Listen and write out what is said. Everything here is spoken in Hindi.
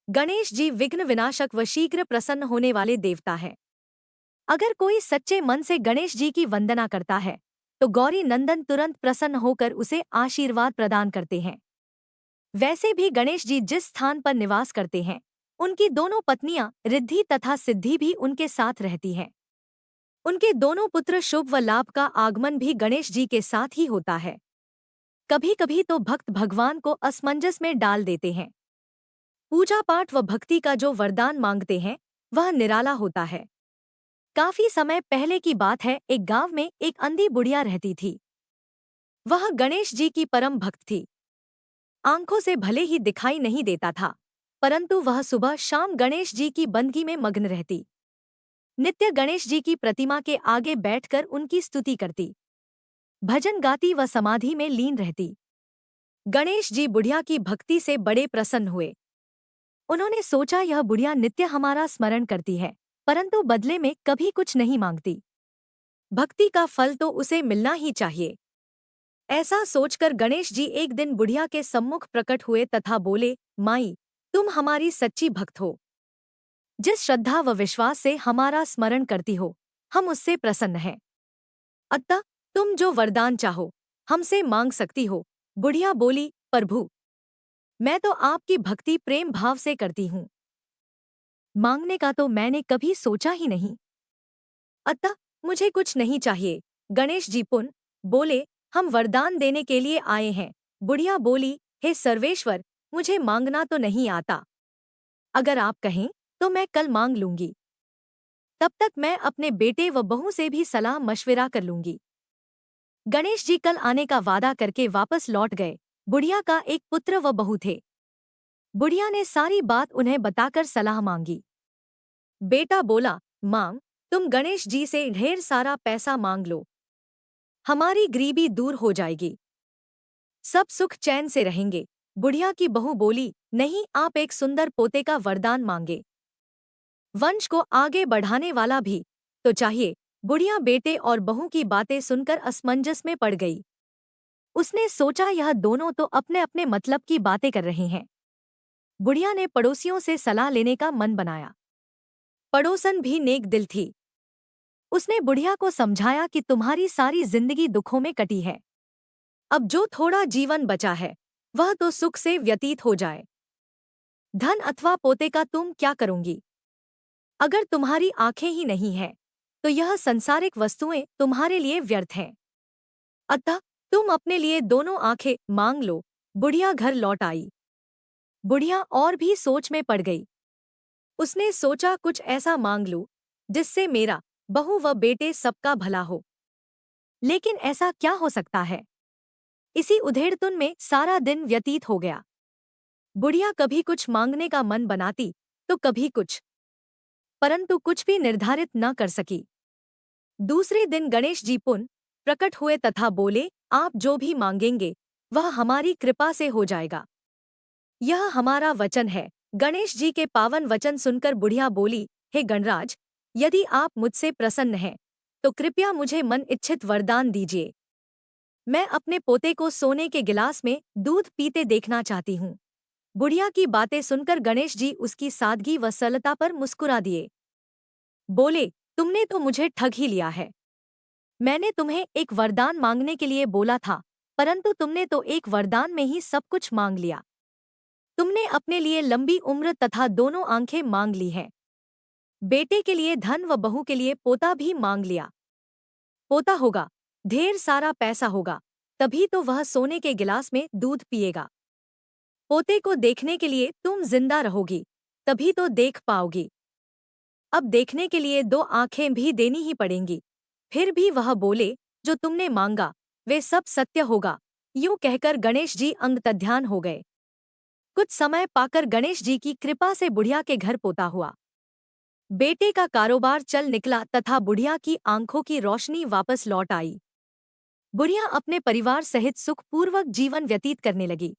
गणेश जी विघ्न विनाशक व शीघ्र प्रसन्न होने वाले देवता है। अगर कोई सच्चे मन से गणेश जी की वंदना करता है तो गौरी नंदन तुरंत प्रसन्न होकर उसे आशीर्वाद प्रदान करते हैं। वैसे भी गणेश जी जिस स्थान पर निवास करते हैं उनकी दोनों पत्नियां रिद्धि तथा सिद्धि भी उनके साथ रहती हैं। उनके दोनों पुत्र शुभ व लाभ का आगमन भी गणेश जी के साथ ही होता है। कभी कभी तो भक्त भगवान को असमंजस में डाल देते हैं। पूजा पाठ व भक्ति का जो वरदान मांगते हैं वह निराला होता है। काफी समय पहले की बात है, एक गांव में एक अंधी बुढ़िया रहती थी। वह गणेश जी की परम भक्त थी। आंखों से भले ही दिखाई नहीं देता था, परंतु वह सुबह शाम गणेश जी की बंदगी में मग्न रहती। नित्य गणेश जी की प्रतिमा के आगे बैठकर उनकी स्तुति करती, भजन गाती व समाधि में लीन रहती। गणेश जी बुढ़िया की भक्ति से बड़े प्रसन्न हुए। उन्होंने सोचा यह बुढ़िया नित्य हमारा स्मरण करती है, परंतु बदले में कभी कुछ नहीं मांगती। भक्ति का फल तो उसे मिलना ही चाहिए। ऐसा सोचकर गणेश जी एक दिन बुढ़िया के सम्मुख प्रकट हुए तथा बोले, माई, तुम हमारी सच्ची भक्त हो। जिस श्रद्धा व विश्वास से हमारा स्मरण करती हो हम उससे प्रसन्न हैं। अतः तुम जो वरदान चाहो हमसे मांग सकती हो। बुढ़िया बोली, प्रभु, मैं तो आपकी भक्ति प्रेम भाव से करती हूँ, मांगने का तो मैंने कभी सोचा ही नहीं, अतः मुझे कुछ नहीं चाहिए। गणेश जी पुन बोले, हम वरदान देने के लिए आए हैं। बुढ़िया बोली, हे सर्वेश्वर, मुझे मांगना तो नहीं आता। अगर आप कहें तो मैं कल मांग लूंगी, तब तक मैं अपने बेटे व बहू से भी सलाह मशविरा कर लूंगी। गणेश जी कल आने का वादा करके वापस लौट गए। बुढ़िया का एक पुत्र व बहू थे। बुढ़िया ने सारी बात उन्हें बताकर सलाह मांगी। बेटा बोला, मां, तुम गणेश जी से ढेर सारा पैसा मांग लो, हमारी गरीबी दूर हो जाएगी, सब सुख चैन से रहेंगे। बुढ़िया की बहू बोली, नहीं, आप एक सुंदर पोते का वरदान मांगे, वंश को आगे बढ़ाने वाला भी तो चाहिए। बुढ़िया बेटे और बहू की बातें सुनकर असमंजस में पड़ गई। उसने सोचा यह दोनों तो अपने अपने मतलब की बातें कर रहे हैं। बुढ़िया ने पड़ोसियों से सलाह लेने का मन बनाया। पड़ोसन भी नेक दिल थी। उसने बुढ़िया को समझाया कि तुम्हारी सारी जिंदगी दुखों में कटी है, अब जो थोड़ा जीवन बचा है वह तो सुख से व्यतीत हो जाए। धन अथवा पोते का तुम क्या करोगी? अगर तुम्हारी आंखें ही नहीं हैं तो यह संसारिक वस्तुएं तुम्हारे लिए व्यर्थ हैं। अतः तुम अपने लिए दोनों आंखें मांग लो। बुढ़िया घर लौट आई। बुढ़िया और भी सोच में पड़ गई। उसने सोचा कुछ ऐसा मांग लूं जिससे मेरा, बहू व बेटे सबका भला हो। लेकिन ऐसा क्या हो सकता है? इसी उधेड़पुन में सारा दिन व्यतीत हो गया। बुढ़िया कभी कुछ मांगने का मन बनाती तो कभी कुछ, परंतु कुछ भी निर्धारित न कर सकी। दूसरे दिन गणेश जी पुन प्रकट हुए तथा बोले, आप जो भी मांगेंगे वह हमारी कृपा से हो जाएगा, यह हमारा वचन है। गणेश जी के पावन वचन सुनकर बुढ़िया बोली, हे गणराज, यदि आप मुझसे प्रसन्न हैं तो कृपया मुझे मन इच्छित वरदान दीजिए। मैं अपने पोते को सोने के गिलास में दूध पीते देखना चाहती हूँ। बुढ़िया की बातें सुनकर गणेश जी उसकी सादगी व सरलता पर मुस्कुरा दिए। बोले, तुमने तो मुझे ठग ही लिया है। मैंने तुम्हें एक वरदान मांगने के लिए बोला था, परंतु तुमने तो एक वरदान में ही सब कुछ मांग लिया। तुमने अपने लिए लंबी उम्र तथा दोनों आंखें मांग ली हैं। बेटे के लिए धन व बहू के लिए पोता भी मांग लिया। पोता होगा, ढेर सारा पैसा होगा, तभी तो वह सोने के गिलास में दूध पिएगा। पोते को देखने के लिए तुम जिंदा रहोगी, तभी तो देख पाओगी। अब देखने के लिए दो आंखें भी देनी ही पड़ेंगी। फिर भी वह बोले, जो तुमने मांगा वे सब सत्य होगा। यूं कहकर गणेश जी अंगतध्यान हो गए। कुछ समय पाकर गणेश जी की कृपा से बुढ़िया के घर पोता हुआ। बेटे का कारोबार चल निकला तथा बुढ़िया की आंखों की रोशनी वापस लौट आई। बुढ़िया अपने परिवार सहित सुखपूर्वक जीवन व्यतीत करने लगी।